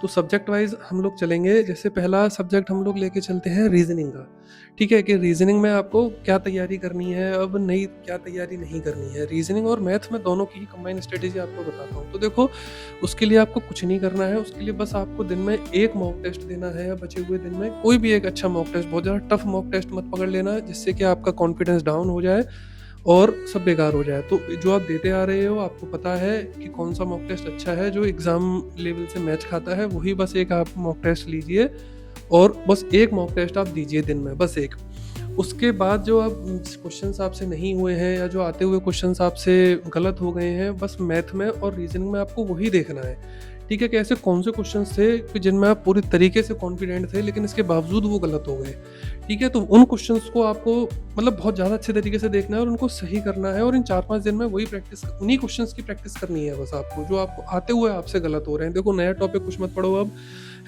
तो subject wise हम लोग चलेंगे, जैसे पहला सब्जेक्ट हम लोग लेके चलते हैं रीज़निंग का, ठीक है? कि रीज़निंग में आपको क्या तैयारी करनी है, अब नई क्या तैयारी नहीं करनी है। रीज़निंग और मैथ में दोनों की ही कंबाइंड स्ट्रैटेजी आपको बताता हूँ। तो देखो, उसके लिए आपको कुछ नहीं करना है, उसके लिए बस आपको दिन में 1 मॉक टेस्ट देना है या बचे हुए दिन में कोई भी एक अच्छा मॉक टेस्ट, बहुत ज़्यादा टफ मॉक टेस्ट मत पकड़ लेना, जिससे कि आपका कॉन्फिडेंस डाउन हो जाए और सब बेकार हो जाए। तो जो आप देते आ रहे हो, आपको पता है कि कौन-सा मॉक टेस्ट अच्छा है, जो एग्ज़ाम लेवल से मैच खाता है, वही बस एक आप मॉक टेस्ट लीजिए और बस 1 मॉक टेस्ट आप दीजिए दिन में, बस 1। उसके बाद जो अब क्वेश्चंस आपसे नहीं हुए हैं या जो आते हुए क्वेश्चंस आपसे गलत हो गए हैं, बस मैथ में और रीज़निंग में आपको वही देखना है। ठीक है? कि ऐसे कौन से क्वेश्चंस थे कि जिनमें आप पूरी तरीके से कॉन्फिडेंट थे, लेकिन इसके बावजूद वो गलत हो गए। ठीक है? तो उन क्वेश्चंस को आपको मतलब बहुत ज़्यादा अच्छे तरीके से देखना है और उनको सही करना है, और इन 4-5 दिन में वही प्रैक्टिस, उन्हीं क्वेश्चंस की प्रैक्टिस करनी है बस आपको, जो आपको आते हुए आपसे गलत हो रहे हैं। देखो, नया टॉपिक कुछ मत पढ़ो अब,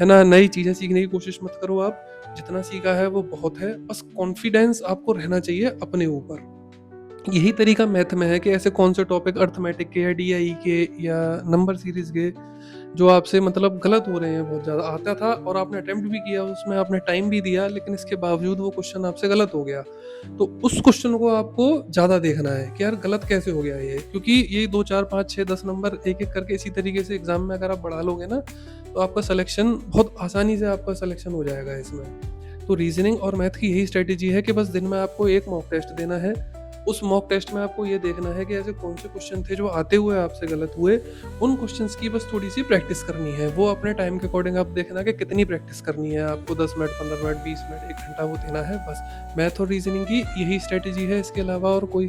है ना? नई चीज़ें सीखने की कोशिश मत करो आप। जितना सीखा है वो बहुत है। बस कॉन्फिडेंस आपको रहना चाहिए अपने ऊपर। यही तरीका मैथ में है कि ऐसे कौन से टॉपिक अर्थमेटिक के या डीआई के या नंबर सीरीज़ के जो आपसे मतलब गलत हो रहे हैं बहुत ज़्यादा। आता था और आपने अटेम्प्ट भी किया, उसमें आपने टाइम भी दिया, लेकिन इसके बावजूद वो क्वेश्चन आपसे गलत हो गया। तो उस क्वेश्चन को आपको ज़्यादा देखना है कि यार गलत कैसे हो गया ये? क्योंकि ये 2, 4, 5, 6, 10 नंबर एक-एक करके इसी तरीके से एग्ज़ाम में अगर आप बढ़ा लोगे ना, तो आपका सिलेक्शन बहुत आसानी से आपका सिलेक्शन हो जाएगा इसमें। तो रीज़निंग और मैथ की यही स्ट्रैटेजी है कि बस दिन में आपको 1 मॉक टेस्ट देना है। उस मॉक टेस्ट में आपको ये देखना है कि ऐसे कौन से क्वेश्चन थे जो आते हुए आपसे गलत हुए, उन क्वेश्चन्स की बस थोड़ी-सी प्रैक्टिस करनी है। वो अपने टाइम के अकॉर्डिंग आप देखना कि कितनी प्रैक्टिस करनी है आपको, 10 मिनट, 15 मिनट, 20 मिनट, 1 घंटा वो देना है बस। मैथ और रीज़निंग की यही स्ट्रैटेजी है, इसके अलावा और कोई